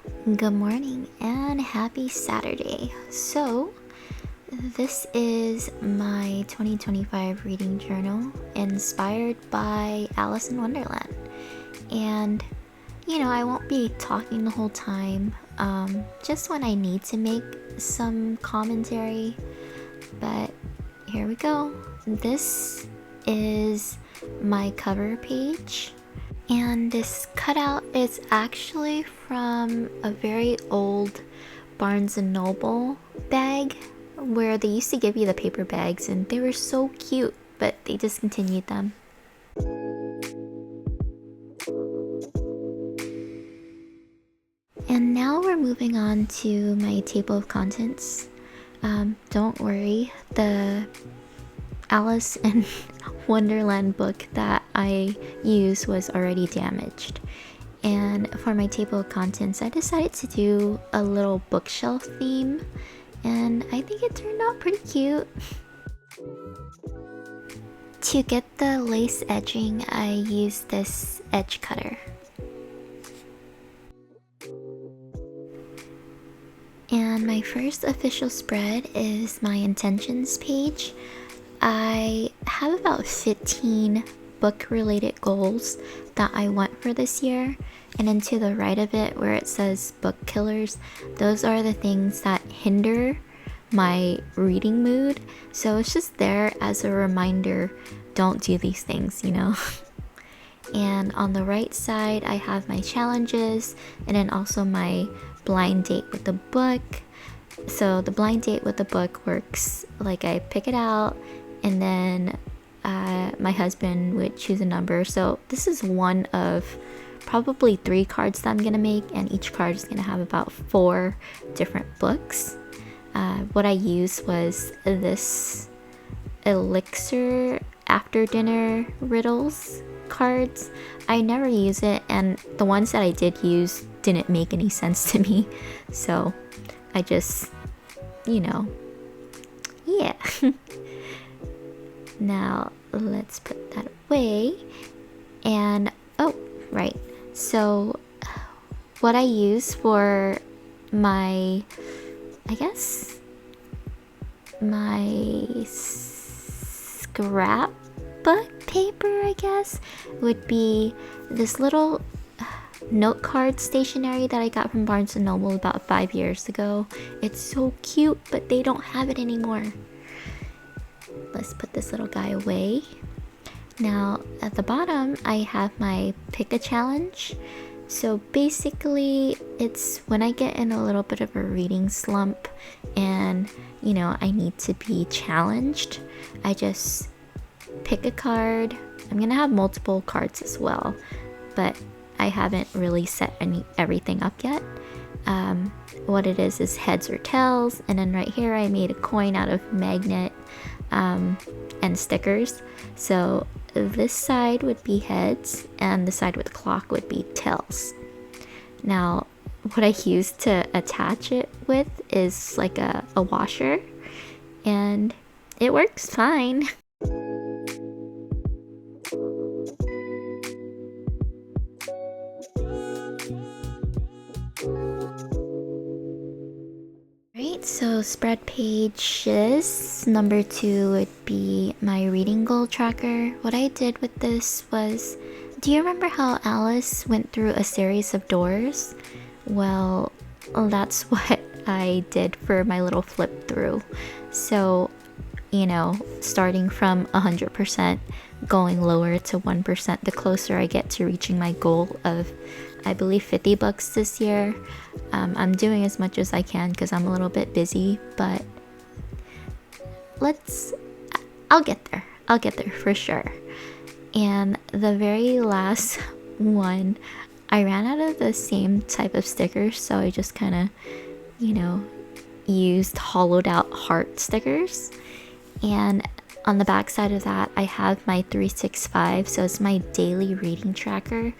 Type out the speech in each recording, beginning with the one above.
Good morning and happy Saturday. So, this is my 2025 reading journal inspired by Alice in Wonderland. And, I won't be talking the whole time, just when I need to make some commentary. But here we go. This is my cover page. And this cutout is actually from a very old Barnes & Noble bag where they used to give you the paper bags and they were so cute, but they discontinued them. And now we're moving on to my table of contents. Don't worry, the Alice in Wonderland book that I used was already damaged. And for my table of contents, I decided to do a little bookshelf theme, and I think it turned out pretty cute. To get the lace edging, I used this edge cutter. And my first official spread is my intentions page. I have about 15 book related goals that I want for this year, and then to the right of it where it says book killers, those are the things that hinder my reading mood. So it's just there as a reminder, don't do these things. And on the right side I have my challenges and then also my blind date with the book. So the blind date with the book works like I pick it out and then my husband would choose a number. So this is one of probably 3 cards that I'm gonna make, and each card is gonna have about 4 different books. What I used was this Elixir after dinner riddles cards. I never use it, and the ones that I did use didn't make any sense to me, so I just, yeah. Now let's put that away. And oh, right, so what I use for my scrapbook paper, would be this little note card stationery that I got from Barnes & Noble about 5 years ago. It's so cute, but they don't have it anymore. Let's put this little guy away. Now at the bottom I have my pick a challenge. So basically it's when I get in a little bit of a reading slump and I need to be challenged, I just pick a card. I'm gonna have multiple cards as well, but I haven't really set everything up yet. What it is heads or tails, and then right here I made a coin out of magnet and stickers. So this side would be heads and the side with the clock would be tails. Now what I use to attach it with is like a washer, and it works fine. So spread pages number 2 would be my reading goal tracker. What I did with this was, do you remember how Alice went through a series of doors? Well, that's what I did for my little flip through. So, starting from 100%, going lower to 1%, the closer I get to reaching my goal of, I believe, 50 bucks this year. I'm doing as much as I can because I'm a little bit busy, but I'll get there. I'll get there for sure. And the very last one, I ran out of the same type of stickers, so I just kind of, used hollowed out heart stickers. And on the back side of that, I have my 365, so it's my daily reading tracker.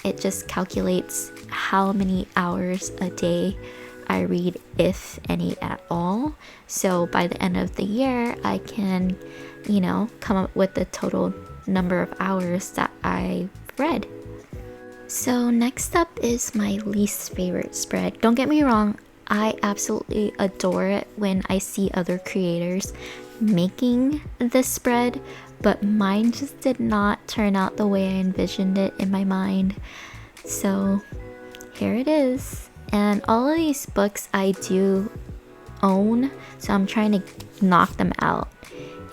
It just calculates how many hours a day I read, if any at all. So by the end of the year, I can, come up with the total number of hours that I read. So next up is my least favorite spread. Don't get me wrong, I absolutely adore it when I see other creators making this spread, but mine just did not turn out the way I envisioned it in my mind. So here it is. And all of these books I do own, so I'm trying to knock them out.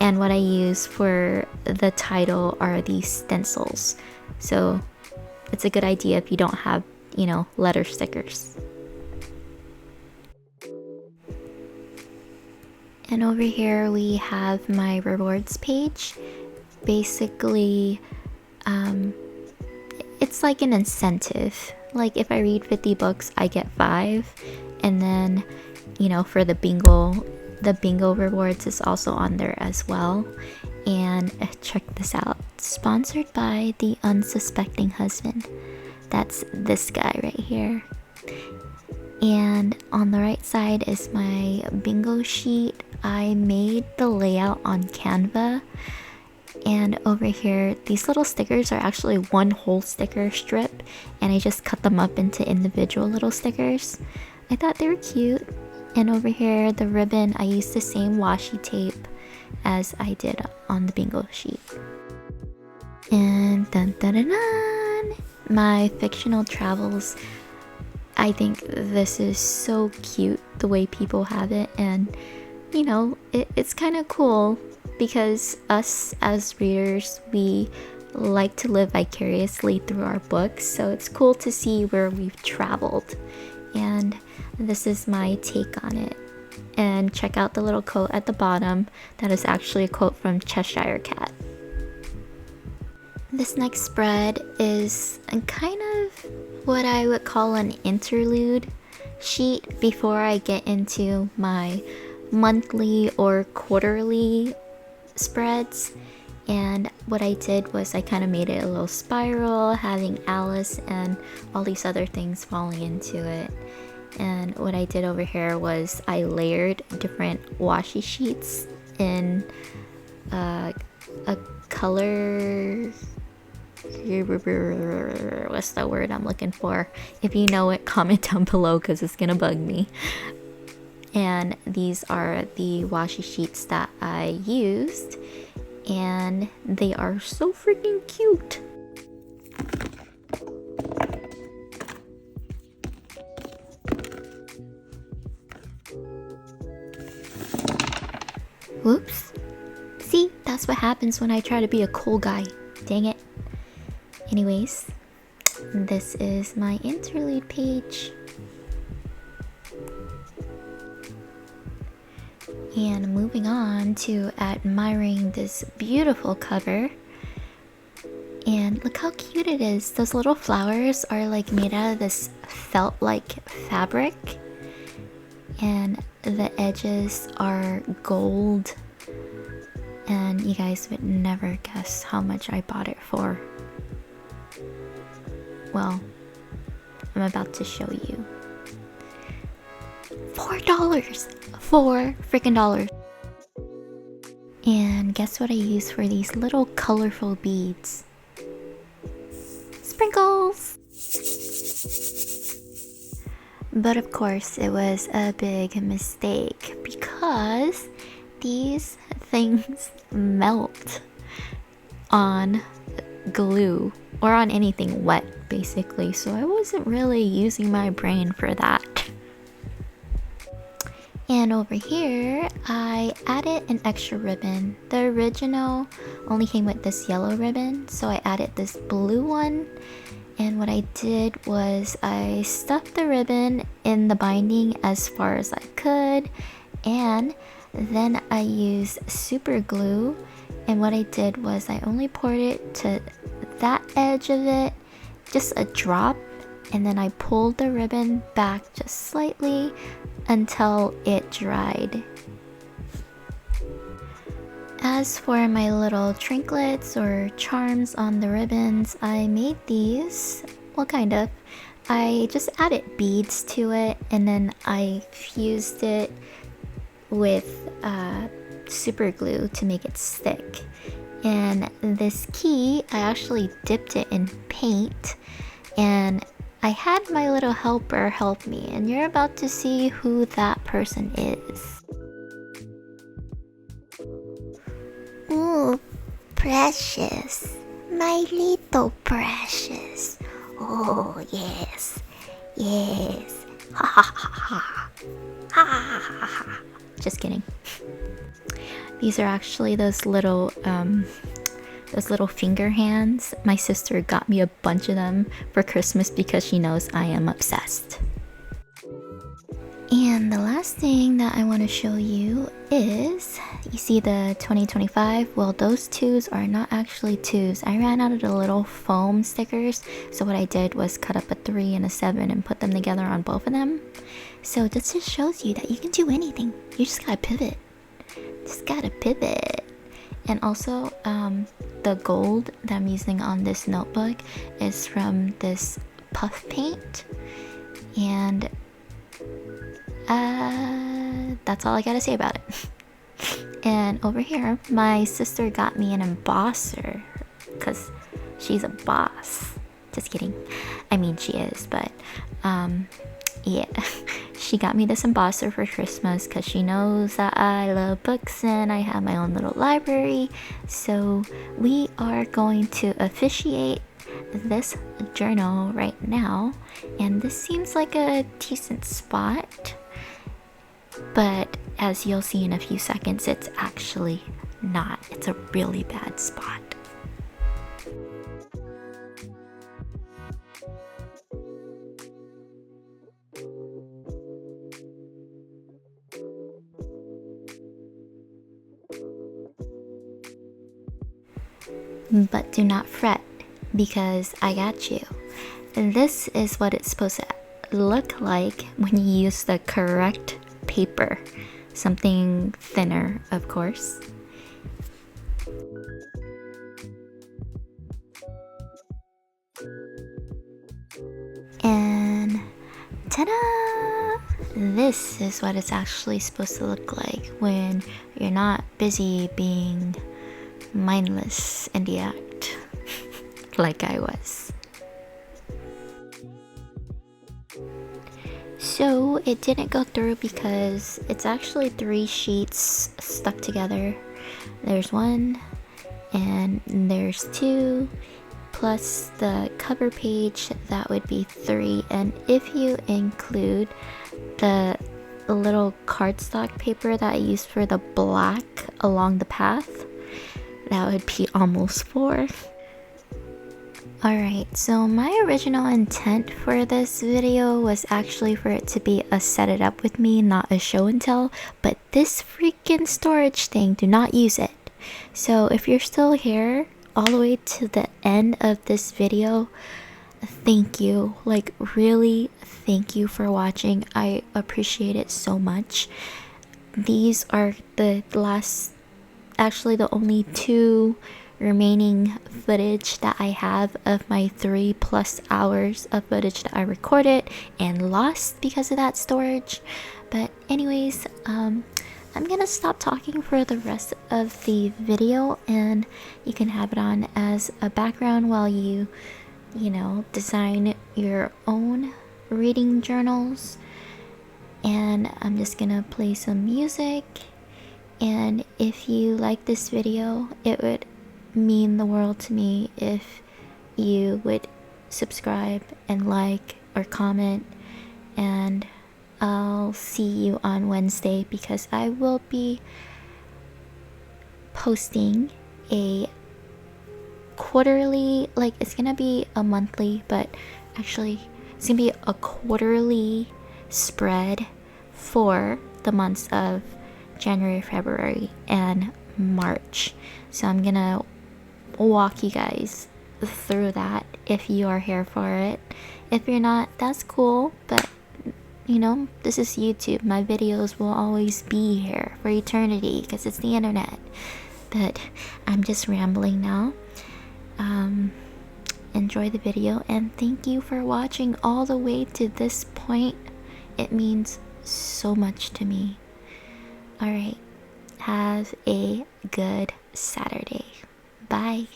And what I use for the title are these stencils. So it's a good idea if you don't have, letter stickers. And over here we have my rewards page. Basically, it's like an incentive. Like if I read 50 books, I get 5. And then, for the bingo rewards is also on there as well. And check this out. Sponsored by the unsuspecting husband. That's this guy right here. And on the right side is my bingo sheet. I made the layout on Canva. And over here, these little stickers are actually one whole sticker strip, and I just cut them up into individual little stickers. I thought they were cute. And over here, the ribbon, I used the same washi tape as I did on the bingo sheet. And dun dun dun dun! My fictional travels. I think this is so cute the way people have it, and it's kind of cool because us as readers, we like to live vicariously through our books, so it's cool to see where we've traveled. And this is my take on it. And check out the little quote at the bottom. That is actually a quote from Cheshire Cat. This next spread is kind of what I would call an interlude sheet before I get into my monthly or quarterly spreads. And what I did was I kind of made it a little spiral, having Alice and all these other things falling into it. And what I did over here was I layered different washi sheets in a color. What's the word I'm looking for? If you know it, comment down below because it's gonna bug me. And these are the washi sheets that I used, and they are so freaking cute. Whoops. See, that's what happens when I try to be a cool guy. Dang it. Anyways, this is my interlude page. And moving on to admiring this beautiful cover. And look how cute it is. Those little flowers are like made out of this felt-like fabric. And the edges are gold. And you guys would never guess how much I bought it for. Well, I'm about to show you. $4! $4 freaking dollars. And guess what I use for these little colorful beads? Sprinkles! But of course, it was a big mistake because these things melt on glue or on anything wet, basically. So I wasn't really using my brain for that. And over here, I added an extra ribbon. The original only came with this yellow ribbon, so I added this blue one. And what I did was I stuffed the ribbon in the binding as far as I could, and then I used super glue. And what I did was I only poured it to that edge of it, just a drop, and then I pulled the ribbon back just slightly until it dried. As for my little trinklets or charms on the ribbons, I made these, well, kind of. I just added beads to it, and then I fused it with super glue to make it stick. And this key, I actually dipped it in paint, And I had my little helper help me, and you're about to see who that person is. Ooh, Precious. My little Precious. Oh, yes. Yes. Ha ha ha ha. Ha ha ha ha. Just kidding. These are actually those little finger hands. My sister got me a bunch of them for Christmas because she knows I am obsessed. And the last thing that I want to show you is, you see the 2025? Well, those twos are not actually twos. I ran out of the little foam stickers, so what I did was cut up a 3 and a 7 and put them together on both of them. So this just shows you that you can do anything. You just gotta pivot. Just gotta pivot. And also, the gold that I'm using on this notebook is from this puff paint. And that's all I gotta say about it. And over here, my sister got me an embosser because she's a boss. Just kidding. I mean, she is, but yeah. She got me this embosser for Christmas because she knows that I love books and I have my own little library. So we are going to officiate this journal right now, and this seems like a decent spot, but as you'll see in a few seconds, it's actually not. It's a really bad spot. But do not fret, because I got you. This is what it's supposed to look like when you use the correct paper. Something thinner, of course. And ta-da! This is what it's actually supposed to look like when you're not busy being mindless in the act like I was. So it didn't go through because it's actually 3 sheets stuck together. There's 1 and there's 2 plus the cover page, that would be 3, and if you include the little cardstock paper that I used for the black along the path, that would be almost 4. Alright, so my original intent for this video was actually for it to be a set it up with me, not a show and tell, but this freaking storage thing, do not use it. So if you're still here all the way to the end of this video, thank you. Like, really, thank you for watching. I appreciate it so much. These are the last, actually the only 2 remaining footage that I have of my 3+ hours of footage that I recorded and lost because of that storage. But anyways, I'm gonna stop talking for the rest of the video, and you can have it on as a background while you know, design your own reading journals. And I'm just gonna play some music, and if you like this video, it would mean the world to me if you would subscribe and like or comment, and I'll see you on Wednesday because I will be posting a quarterly, like, it's gonna be a monthly, but actually it's gonna be a quarterly spread for the months of January, February, and March. So I'm gonna walk you guys through that if you are here for it. If you're not, that's cool, but you know, this is YouTube. My videos will always be here for eternity because it's the internet. But I'm just rambling now. Enjoy the video, and thank you for watching all the way to this point. It means so much to me. Alright, have a good Saturday. Bye.